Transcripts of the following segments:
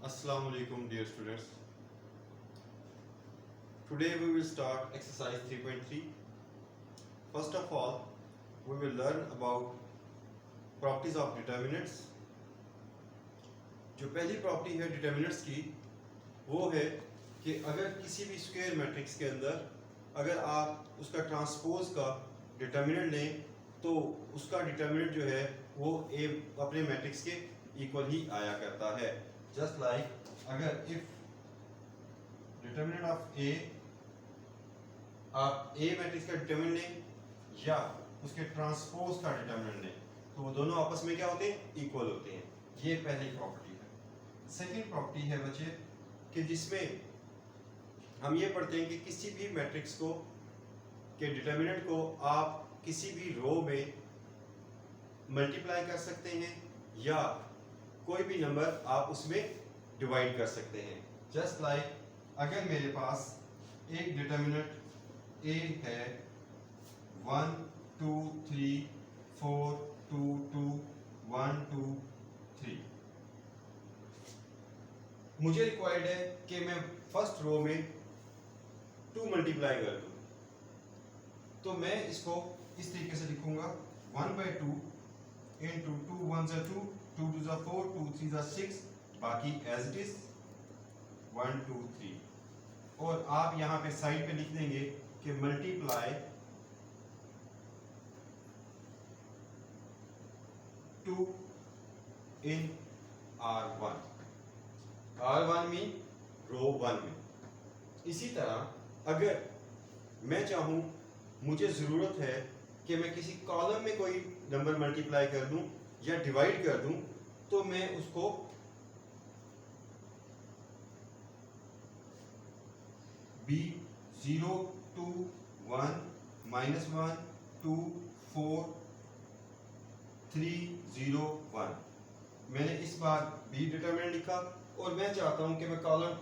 Assalamu alaikum dear students. Today we will start exercise 3.3. First of all, we will learn about properties of determinants. जो पहली property है determinants की वो है कि अगर किसी भी स्क्वायर मैट्रिक्स के अंदर अगर आप उसका ट्रांसपोज का डिटर्मिनेंट लें तो उसका डिटर्मिनेंट जो है वो ए अपने मैट्रिक्स के इक्वल ही आया करता है. जस्ट लाइक अगर इफ डिटर्मिनेंट ऑफ ए आप ए मैट्रिक्स का डिटर्मिनेंट लें या उसके ट्रांसपोज का डिटर्मिनेंट लें तो वो दोनों आपस में क्या होते हैं, इक्वल होते हैं. ये पहली प्रॉपर्टी है. सेकेंड प्रॉपर्टी है बच्चे कि जिसमें हम ये पढ़ते हैं कि किसी भी मैट्रिक्स को के डिटर्मिनेंट को आप किसी भी रो में मल्टीप्लाई कर सकते हैं या कोई भी नंबर आप उसमें डिवाइड कर सकते हैं. जस्ट लाइक अगर मेरे पास एक डिटर्मिनेंट ए है 1 2 3 4 2 2 1 2 3, मुझे रिक्वायर्ड है कि मैं फर्स्ट रो में 2 मल्टीप्लाई कर दूं. तो मैं इसको इस तरीके से लिखूंगा 1/2 into 2 1s are 2 2 2s are 4 2 3s are 6, बाकी एज इट इज 1 2 3. और आप यहाँ पे साइड पे लिख देंगे कि मल्टीप्लाई 2 इन R1. R1 मीन रो 1 में. इसी तरह अगर मैं चाहूं, मुझे ज़रूरत है कि मैं किसी कॉलम में कोई नंबर मल्टीप्लाई कर दूं या डिवाइड कर दूं तो मैं उसको B 0 2 1 -1 2 4 3 0 1 मैंने इस बार B डिटरमिनेंट लिखा और मैं चाहता हूं कि मैं कॉलम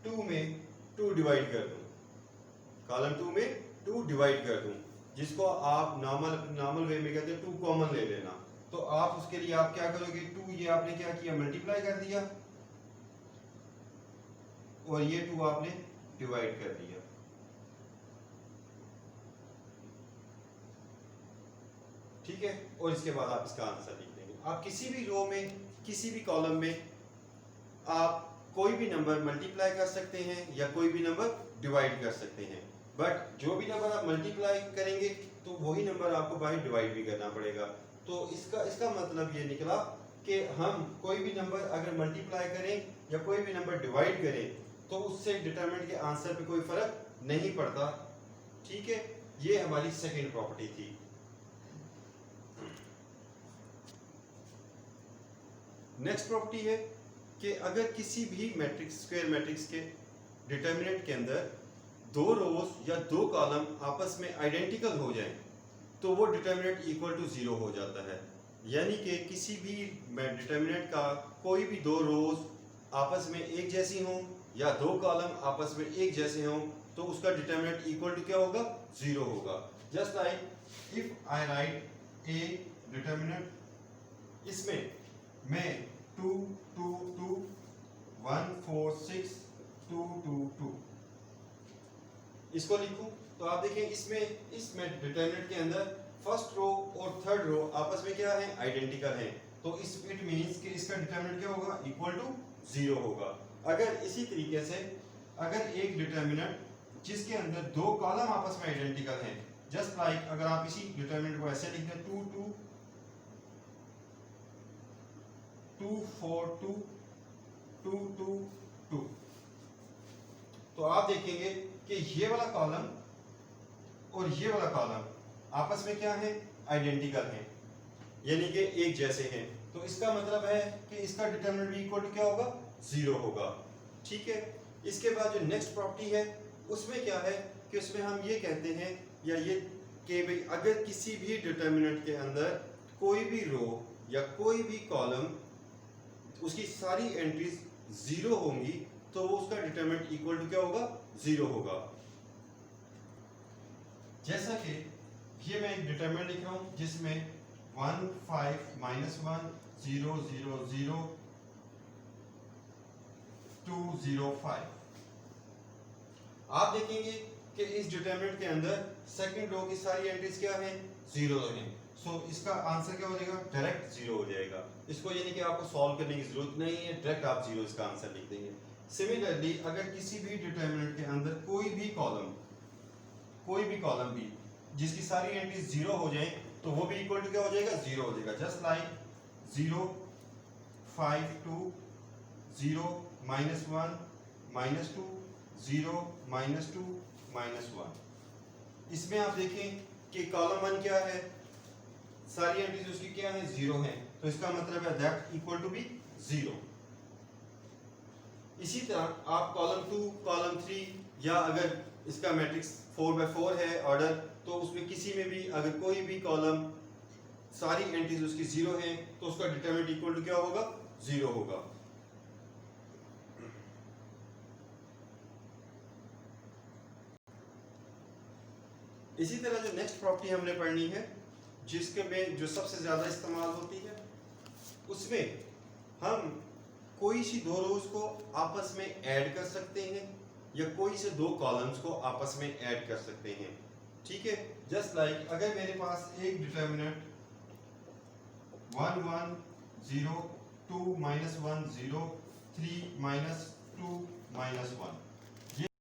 2 में 2 डिवाइड कर दूं. कॉलम 2 में 2 डिवाइड कर दूं जिसको आप नॉर्मल वे में कहते हैं 2 कॉमन ले लेना. तो आप उसके लिए आप क्या करोगे, 2 ये आपने क्या किया, मल्टीप्लाई कर दिया और ये 2 आपने डिवाइड कर दिया. ठीक है. और इसके बाद आप इसका आंसर लिख देंगे. आप किसी भी रो में किसी भी कॉलम में आप कोई भी नंबर मल्टीप्लाई कर सकते हैं या कोई भी नंबर डिवाइड कर सकते हैं. बट जो भी नंबर आप मल्टीप्लाई करेंगे तो वही नंबर आपको बाय डिवाइड भी करना पड़ेगा. तो इसका मतलब ये निकला कि हम कोई भी नंबर अगर मल्टीप्लाई करें या कोई भी नंबर डिवाइड करें तो उससे डिटरमिनेंट के आंसर पे कोई फर्क नहीं पड़ता. ठीक है. ये हमारी सेकेंड प्रॉपर्टी थी. नेक्स्ट प्रॉपर्टी है कि अगर किसी भी मैट्रिक्स स्क्वायर मैट्रिक्स के डिटर्मिनेंट के अंदर 2 रोज या 2 कॉलम आपस में आइडेंटिकल हो जाएं तो वो डिटर्मिनेंट इक्वल टू 0 हो जाता है. यानी कि किसी भी डिटर्मिनेंट का कोई भी 2 रोज आपस में एक जैसी हों या 2 कॉलम आपस में एक जैसे हों तो उसका डिटर्मिनेंट इक्वल टू क्या होगा, 0 होगा. Just like if I right A determinant, इसमें मैं 2 2 2 1 4 6 2 2 2 इसको लिखूं तो आप देखें इसमें डिटरमिनेंट के अंदर फर्स्ट रो और थर्ड रो आपस में क्या है, आइडेंटिकल हैं. तो इट मींस कि इसका डिटरमिनेंट क्या होगा, इक्वल टू 0 होगा. अगर इसी तरीके से अगर एक डिटरमिनेंट जिसके अंदर 2 कॉलम आपस में आइडेंटिकल हैं, जस्ट लाइक अगर आप इसी डिटरमिनेंट को ऐसे लिख दें 2 2 2 4 2 2 2 2, तो आप देखेंगे कि ये वाला कॉलम और ये वाला कॉलम आपस में क्या है, आइडेंटिकल हैं, यानी कि एक जैसे हैं. तो इसका मतलब है कि इसका डिटरमिनेंट भी इक्वल टू क्या होगा, 0 होगा. ठीक है. इसके बाद जो नेक्स्ट प्रॉपर्टी है उसमें क्या है कि उसमें हम ये कहते हैं या ये कि भाई अगर किसी भी डिटरमिनेंट के अंदर कोई भी रो या कोई भी कॉलम उसकी सारी एंट्रीज 0 होंगी तो वो उसका डिटरमिनेंट इक्वल टू क्या होगा, 0 होगा. जैसा कि ये मैं एक डिटरमिनेंट लिख रहा हूं जिसमें 1 5 -1 0 0 0 205। आप देखेंगे कि इस डिटरमिनेंट के अंदर सेकंड रो की सारी एंट्रीज क्या हैं, जीरो हैं। सो इसका आंसर क्या हो जाएगा, डायरेक्ट जीरो हो जाएगा। इसको यानी कि आपको सॉल्व करने की जरूरत नहीं है, डायरेक्ट आप जीरो इसका आंसर लिख देंगे। सिमिलरली अगर किसी भी डिटरमिनेंट के अंदर कोई भी कॉलम भी जिसकी सारी एंट्रीज जीरो हो जाए तो वो भी इक्वल टू क्या हो जाएगा, जीरो हो जाएगा। Just like 0 5 2 0 -1 -2 0 -2 -1। इसमें आप देखें कि कॉलम 1 क्या है, सारी एंट्रीज उसकी क्या है, जीरो है, तो इसका मतलब है that equal to be zero. इसी तरह आप कॉलम 2 कॉलम 3 या अगर इसका मैट्रिक्स 4x4 है ऑर्डर, तो उसमें किसी में भी अगर कोई भी कॉलम सारी एंट्रीज उसकी जीरो है तो उसका डिटरमिनेंट इक्वल टू क्या होगा, जीरो होगा। इसी तरह जो नेक्स्ट प्रॉपर्टी हमने पढ़नी है, जिसके में जो सबसे ज्यादा इस्तेमाल होती है, उसमें हम कोई सी दो रोज को आपस में ऐड कर सकते हैं या कोई से दो कॉलम्स को आपस में ऐड कर सकते हैं। ठीक है, जस्ट लाइक अगर मेरे पास एक डिटरमिनेंट 1 1 0 2 -1 0 3 -2 -1